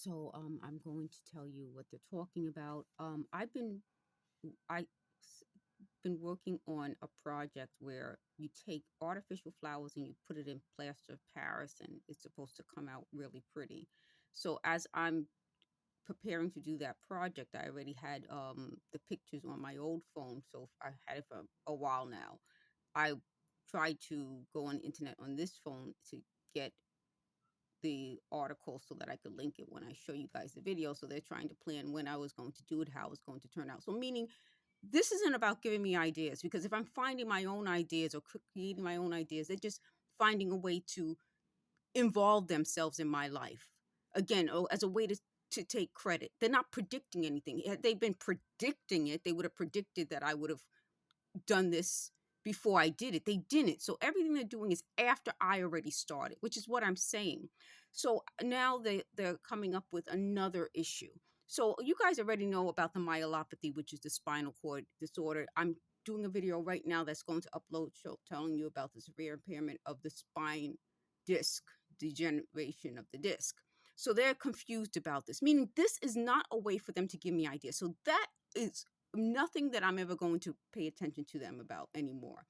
So I'm going to tell you what they're talking about. I been working on a project where you take artificial flowers and you put it in plaster of Paris, and it's supposed to come out really pretty. So as I'm preparing to do that project, I already had the pictures on my old phone, so I had it for a while now. I tried to go on the internet on this phone to get the article so that I could link it when I show you guys the video. So they're trying to plan when I was going to do it, how it's going to turn out. So meaning this isn't about giving me ideas, because if I'm finding my own ideas or creating my own ideas, they're just finding a way to involve themselves in my life. Again, as a way to take credit. They're not predicting anything. Had they been predicting it, they would have predicted that I would have done this before I did it. They didn't. So everything they're doing is after I already started, which is what I'm saying. So now they're coming up with another issue. So you guys already know about the myelopathy, which is the spinal cord disorder. I'm doing a video right now that's going to upload telling you about the severe impairment of the spine disc, degeneration of the disc. So they're confused about this, meaning this is not a way for them to give me ideas. So that is nothing that I'm ever going to pay attention to them about anymore.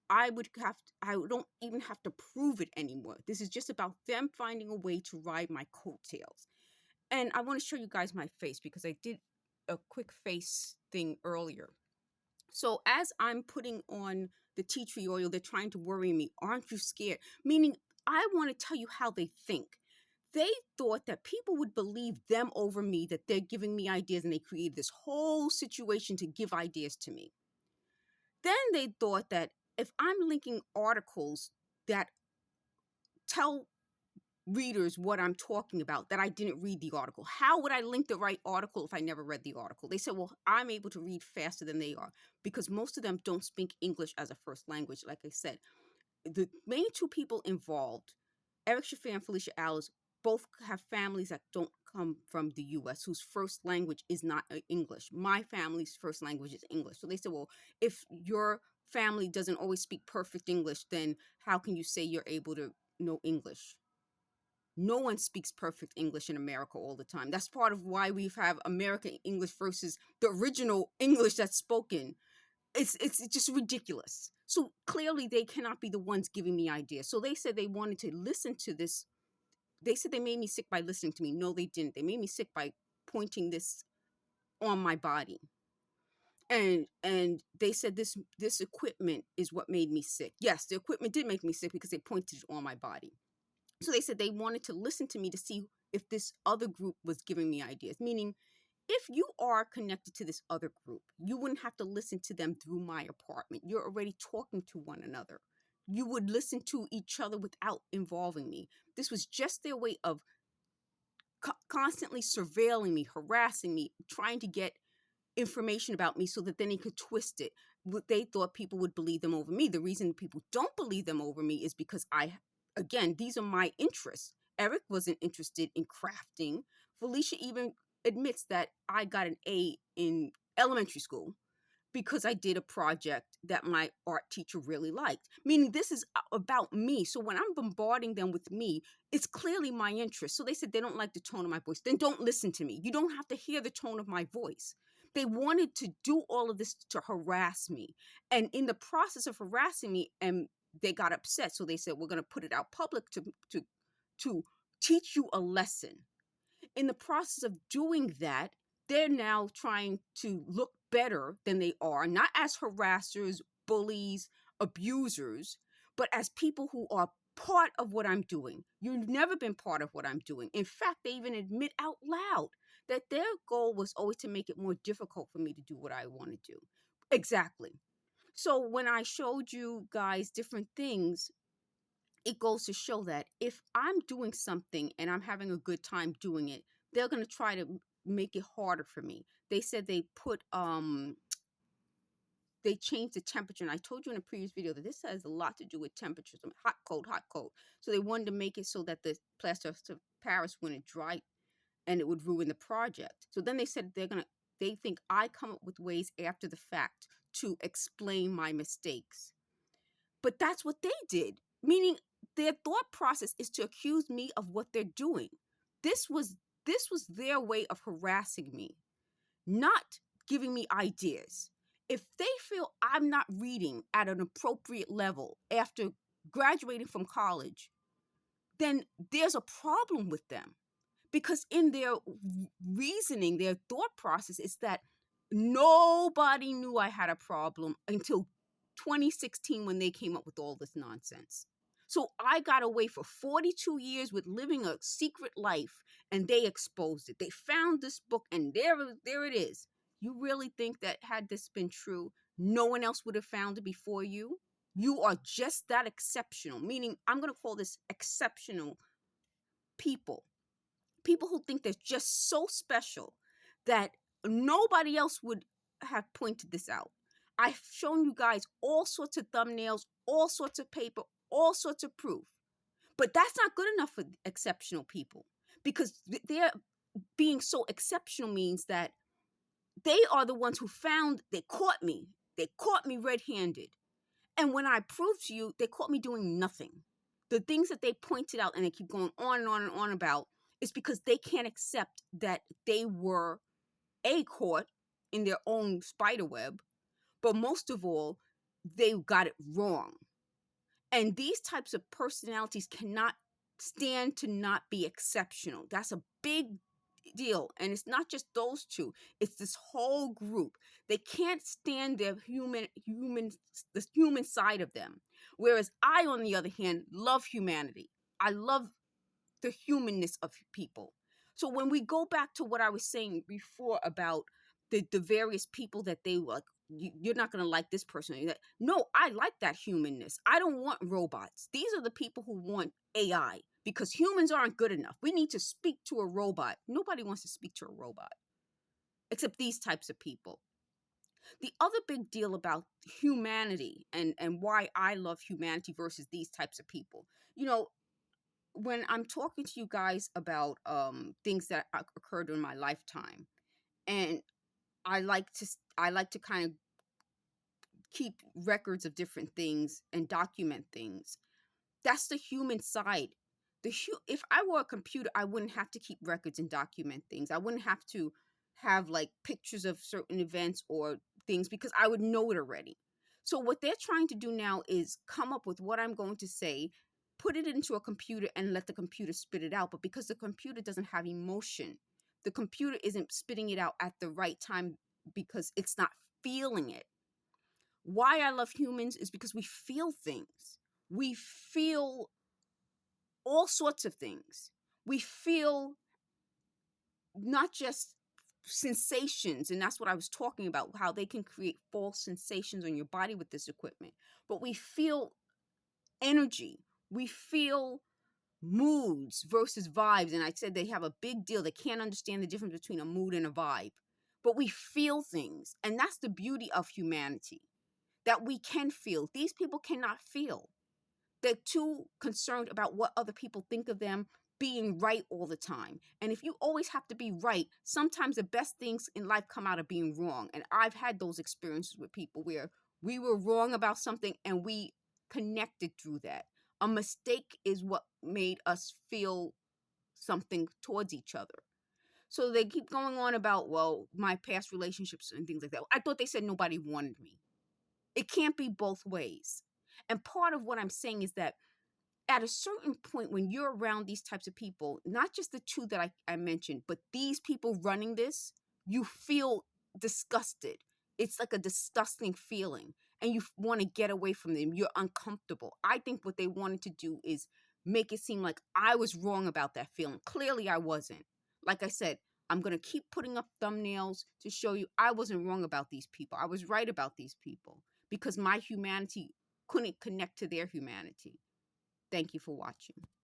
I don't even have to prove it anymore. This is just about them finding a way to ride my coattails. And I want to show you guys my face because I did a quick face thing earlier. So as I'm putting on the tea tree oil, they're trying to worry me. Aren't you scared? Meaning, I want to tell you how they think. They thought that people would believe them over me, that they're giving me ideas, and they created this whole situation to give ideas to me. Then they thought that if I'm linking articles that tell readers what I'm talking about, that I didn't read the article. How would I link the right article if I never read the article? They said, well, I'm able to read faster than they are because most of them don't speak English as a first language. Like I said, the main two people involved, Eric Shafir and Felicia Alice, both have families that don't come from the US, whose first language is not English. My family's first language is English. So they said, well, if your family doesn't always speak perfect English, then how can you say you're able to know English? No one speaks perfect English in America all the time. That's part of why we have American English versus the original English that's spoken. It's just ridiculous. So clearly they cannot be the ones giving me ideas. So they said they wanted to listen to this. They said they made me sick by listening to me. No, they didn't. They made me sick by pointing this on my body. And they said this equipment is what made me sick. Yes, the equipment did make me sick because they pointed it on my body. So they said they wanted to listen to me to see if this other group was giving me ideas, meaning if you are connected to this other group, you wouldn't have to listen to them through my apartment. You're already talking to one another. You would listen to each other without involving me. This was just their way of constantly surveilling me, harassing me, trying to get information about me so that then they could twist it. They thought people would believe them over me. The reason people don't believe them over me is because again, these are my interests. Eric wasn't interested in crafting. Felicia even admits that I got an A in elementary school because I did a project that my art teacher really liked. Meaning this is about me. So when I'm bombarding them with me, it's clearly my interest. So they said they don't like the tone of my voice. Then don't listen to me. You don't have to hear the tone of my voice. They wanted to do all of this to harass me. And in the process of harassing me, and they got upset. So they said, we're going to put it out public to teach you a lesson. In the process of doing that, they're now trying to look better than they are, not as harassers, bullies, abusers, but as people who are part of what I'm doing. You've never been part of what I'm doing. In fact, they even admit out loud that their goal was always to make it more difficult for me to do what I want to do. Exactly. So when I showed you guys different things, it goes to show that if I'm doing something and I'm having a good time doing it, they're going to try to make it harder for me. They said they changed the temperature. And I told you in a previous video that this has a lot to do with temperatures, hot, cold, hot, cold. So they wanted to make it so that the plaster of Paris wouldn't dry and it would ruin the project. So then they said they think I come up with ways after the fact to explain my mistakes. But that's what they did, meaning their thought process is to accuse me of what they're doing. This was this was their way of harassing me, not giving me ideas. If they feel I'm not reading at an appropriate level after graduating from college, then there's a problem with them, because in their reasoning, their thought process is that nobody knew I had a problem until 2016 when they came up with all this nonsense. So I got away for 42 years with living a secret life, and they exposed it. They found this book, and there it is. You really think that had this been true, no one else would have found it before you? You are just that exceptional, meaning I'm going to call this exceptional people. People who think they're just so special that nobody else would have pointed this out. I've shown you guys all sorts of thumbnails, all sorts of paper, all sorts of proof. But that's not good enough for exceptional people, because they're being so exceptional means that they are the ones who found, they caught me. They caught me red-handed. And when I proved to you, they caught me doing nothing. The things that they pointed out and they keep going on and on and on about is because they can't accept that they were caught in their own spider web, but most of all, they got it wrong. And these types of personalities cannot stand to not be exceptional. That's a big deal. And it's not just those two, it's this whole group. They can't stand their the human side of them. Whereas I, on the other hand, love humanity. I love the humanness of people. So when we go back to what I was saying before about the various people that they were like, you're not going to like this person. No, I like that humanness. I don't want robots. These are the people who want AI, because humans aren't good enough. We need to speak to a robot. Nobody wants to speak to a robot except these types of people. The other big deal about humanity and why I love humanity versus these types of people, when I'm talking to you guys about things that occurred in my lifetime, and I like to kind of keep records of different things and document things. That's the human side. If I were a computer, I wouldn't have to keep records and document things. I wouldn't have to have like pictures of certain events or things, because I would know it already. So what they're trying to do now is come up with what I'm going to say, put it into a computer and let the computer spit it out. But because the computer doesn't have emotion, the computer isn't spitting it out at the right time because it's not feeling it. Why I love humans is because we feel things. We feel all sorts of things. We feel not just sensations, and that's what I was talking about, how they can create false sensations on your body with this equipment, but we feel energy. We feel moods versus vibes, and I said they have a big deal. They can't understand the difference between a mood and a vibe, but we feel things, and that's the beauty of humanity, that we can feel. These people cannot feel. They're too concerned about what other people think of them, being right all the time. And if you always have to be right, sometimes the best things in life come out of being wrong. And I've had those experiences with people where we were wrong about something and we connected through that. A mistake is what made us feel something towards each other. So they keep going on about, well, my past relationships and things like that. I thought they said nobody wanted me. It can't be both ways. And part of what I'm saying is that at a certain point, when you're around these types of people, not just the two that I mentioned, but these people running this, you feel disgusted. It's like a disgusting feeling, and you want to get away from them. You're uncomfortable. I think what they wanted to do is make it seem like I was wrong about that feeling. Clearly, I wasn't. Like I said, I'm going to keep putting up thumbnails to show you I wasn't wrong about these people. I was right about these people because my humanity couldn't connect to their humanity. Thank you for watching.